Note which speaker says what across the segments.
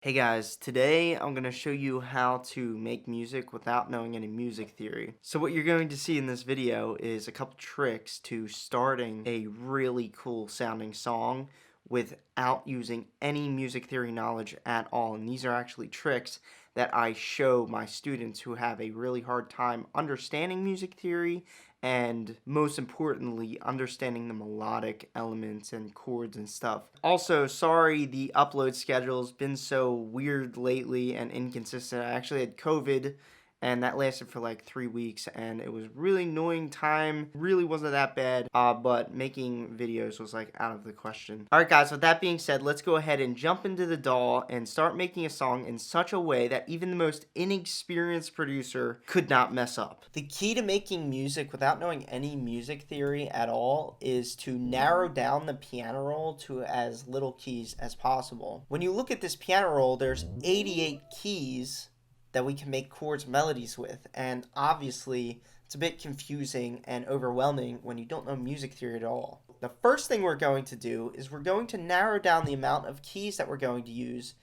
Speaker 1: Hey guys, today I'm going to show you how to make music without knowing any music theory. So what you're going to see in this video is a couple tricks to starting a really cool sounding song without using any music theory knowledge at all. And these are actually tricks that I show my students who have a really hard time understanding music theory and, most importantly, understanding the melodic elements and chords and stuff. Also, sorry the upload schedule's been so weird lately and inconsistent. I actually had COVID, and that lasted for like 3 weeks, and it was really annoying time. Really wasn't that bad, but making videos was like out of the question. Alright guys, with that being said, let's go ahead and jump into the DAW and start making a song in such a way that even the most inexperienced producer could not mess up. The key to making music without knowing any music theory at all is to narrow down the piano roll to as little keys as possible. When you look at this piano roll, there's 88 keys that we can make chords melodies with, and obviously it's a bit confusing and overwhelming when you don't know music theory at all. The first thing we're going to do is we're going to narrow down the amount of keys that we're going to use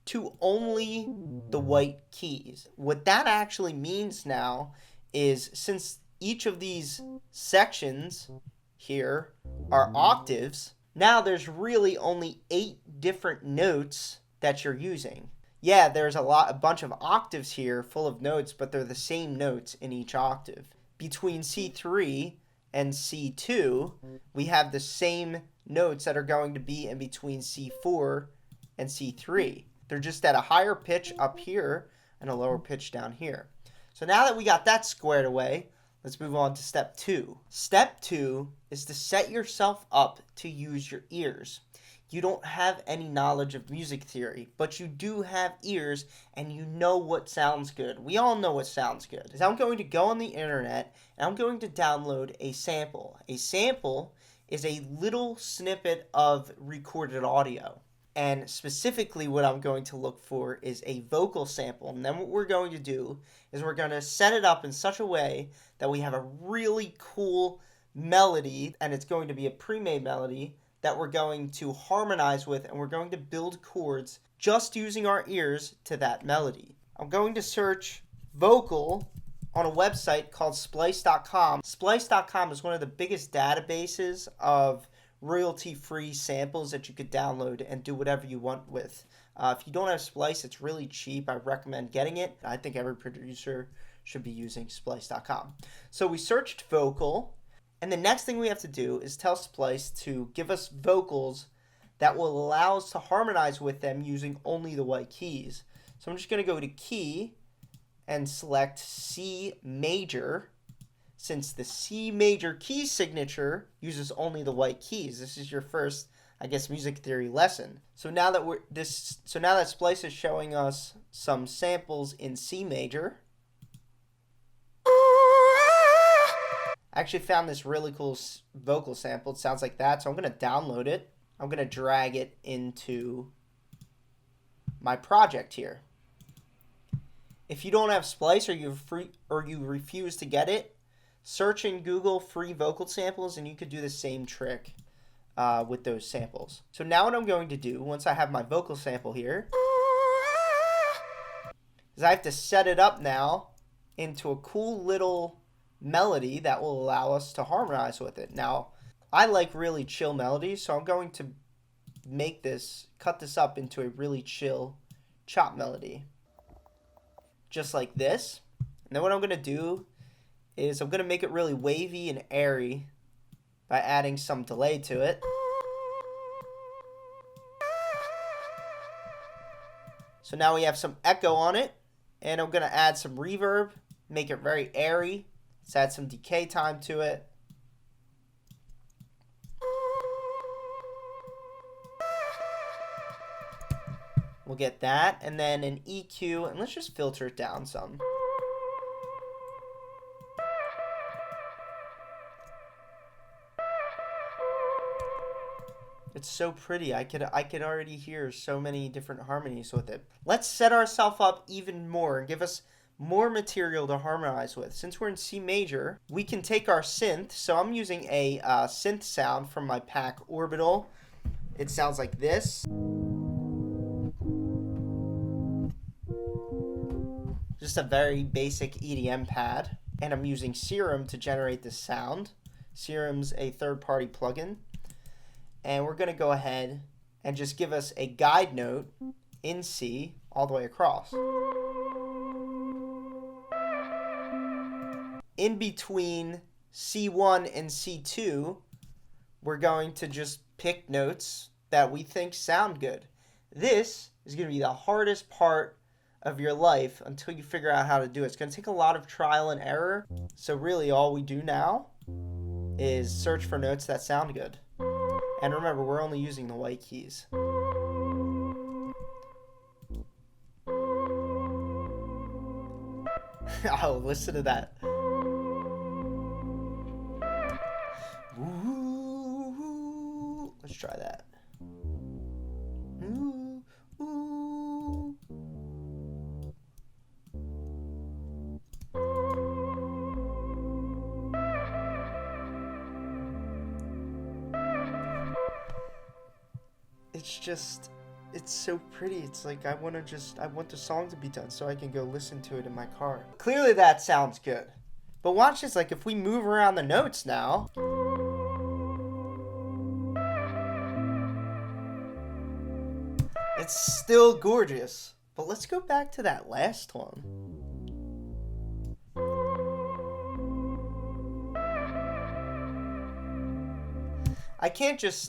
Speaker 1: to only the white keys. What that actually means now is, since each of these sections here are octaves, now there's really only 8 different notes that you're using. Yeah, there's a bunch of octaves here full of notes, but they're the same notes in each octave. Between C3 and C2, we have the same notes that are going to be in between C4 and C3. They're just at a higher pitch up here and a lower pitch down here. So now that we got that squared away, let's move on to step 2. Step 2 is to set yourself up to use your ears. You don't have any knowledge of music theory, but you do have ears and you know what sounds good. We all know what sounds good. So I'm going to go on the internet and I'm going to download a sample. A sample is a little snippet of recorded audio. And specifically what I'm going to look for is a vocal sample. And then what we're going to do is we're going to set it up in such a way that we have a really cool melody, and it's going to be a pre-made melody that we're going to harmonize with, and we're going to build chords just using our ears to that melody. I'm going to search vocal on a website called splice.com. Splice.com is one of the biggest databases of royalty-free samples that you could download and do whatever you want with. If you don't have Splice, it's really cheap. I recommend getting it. I think every producer should be using splice.com. So we searched vocal, and the next thing we have to do is tell Splice to give us vocals that will allow us to harmonize with them using only the white keys. So I'm just going to go to key and select C major, since the C major key signature uses only the white keys. This is your first, I guess, music theory lesson. So now that Splice is showing us some samples in C major, I actually found this really cool vocal sample. It sounds like that, so I'm going to download it. I'm going to drag it into my project here. If you don't have Splice or you refuse to get it, search in Google free vocal samples and you could do the same trick with those samples. So now what I'm going to do, once I have my vocal sample here, is I have to set it up now into a cool little melody that will allow us to harmonize with it. Now, I like really chill melodies, so I'm going to cut this up into a really chill chop melody. Just like this. And then what I'm going to do is I'm going to make it really wavy and airy by adding some delay to it. So now we have some echo on it, and I'm going to add some reverb, make it very airy. Let's add some decay time to it. We'll get that, and then an EQ, and let's just filter it down some. It's so pretty. I could already hear so many different harmonies with it. Let's set ourselves up even more and give us more material to harmonize with. Since we're in C major, we can take our synth. So I'm using a synth sound from my pack Orbital. It sounds like this. just a very basic EDM pad, and I'm using Serum to generate this sound. Serum's a third-party plugin, and we're going to go ahead and just give us a guide note in C all the way across. In between C1 and C2, we're going to just pick notes that we think sound good. This is going to be the hardest part of your life until you figure out how to do it. It's going to take a lot of trial and error. So really all we do now is search for notes that sound good. And remember, we're only using the white keys. Oh, listen to that. Ooh, let's try that. Ooh, ooh. It's so pretty. It's like I want the song to be done so I can go listen to it in my car. Clearly that sounds good. But watch this, like if we move around the notes now. It's still gorgeous. But let's go back to that last one.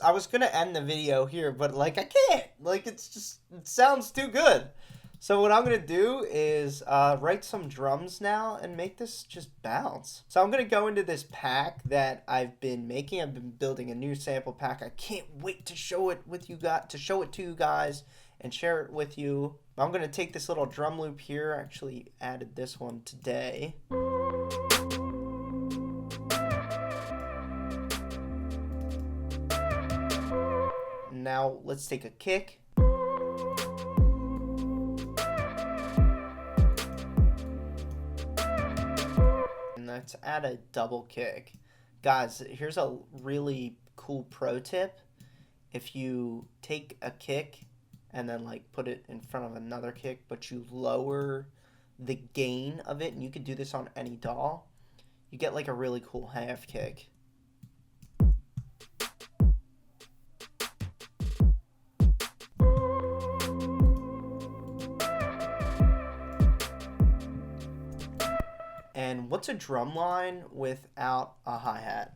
Speaker 1: I was gonna end the video here, but like I can't. Like it sounds too good. So what I'm gonna do is write some drums now and make this just bounce. So I'm gonna go into this pack that I've been making. I've been building a new sample pack. I can't wait to show it with you guys, to you guys and share it with you. I'm gonna take this little drum loop here. I actually added this one today. Now let's take a kick. And let's add a double kick. Guys, here's a really cool pro tip. If you take a kick and then like put it in front of another kick, but you lower the gain of it, and you could do this on any DAW, you get like a really cool half kick. And what's a drum line without a hi-hat?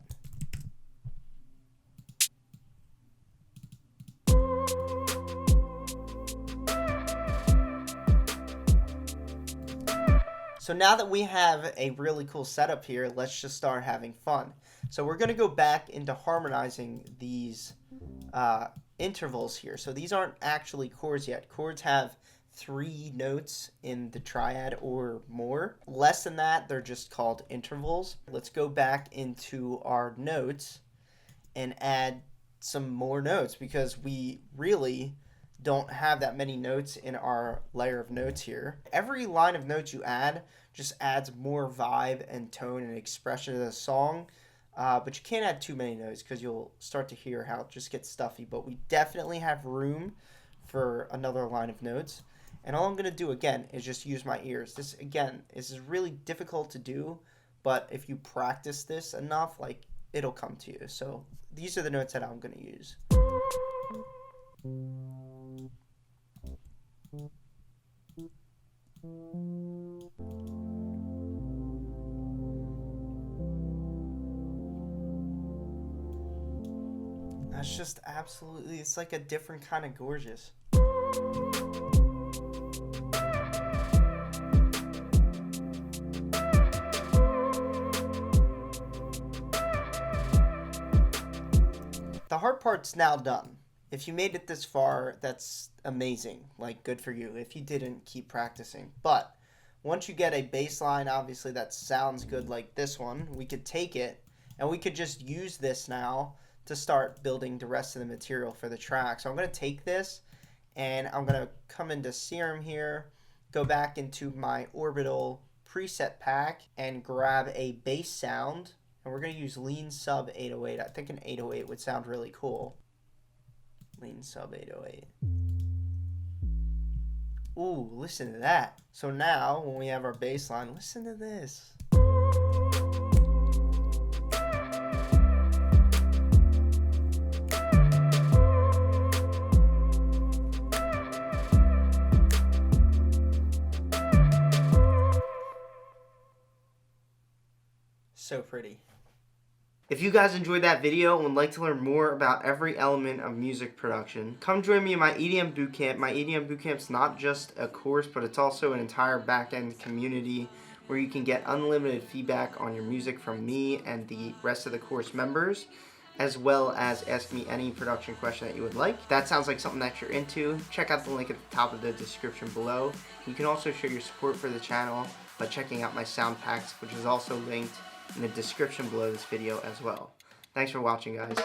Speaker 1: So now that we have a really cool setup here, let's just start having fun. So we're going to go back into harmonizing these intervals here. So these aren't actually chords yet. Chords have 3 notes in the triad or more. Less than that, they're just called intervals. Let's go back into our notes and add some more notes because we really don't have that many notes in our layer of notes here. Every line of notes you add just adds more vibe and tone and expression to the song, but you can't add too many notes because you'll start to hear how it just gets stuffy. But we definitely have room for another line of notes. And all I'm going to do, again, is just use my ears. This, again, is really difficult to do, but if you practice this enough, like, it'll come to you. So these are the notes that I'm going to use. That's just absolutely, it's like a different kind of gorgeous. The hard part's now done. If you made it this far, that's amazing. Like, good for you. If you didn't, keep practicing. But once you get a bass line, obviously, that sounds good like this one, we could take it and we could just use this now to start building the rest of the material for the track. So I'm going to take this and I'm going to come into Serum here, go back into my Orbital preset pack and grab a bass sound. And we're going to use lean sub 808. I think an 808 would sound really cool. Lean sub 808. Ooh, listen to that. So now, when we have our bass line, listen to this. So pretty. If you guys enjoyed that video and would like to learn more about every element of music production, come join me in my EDM Bootcamp. My EDM Bootcamp's not just a course, but it's also an entire back-end community where you can get unlimited feedback on your music from me and the rest of the course members, as well as ask me any production question that you would like. If that sounds like something that you're into, check out the link at the top of the description below. You can also show your support for the channel by checking out my sound packs, which is also linked in the description below this video as well. Thanks for watching, guys.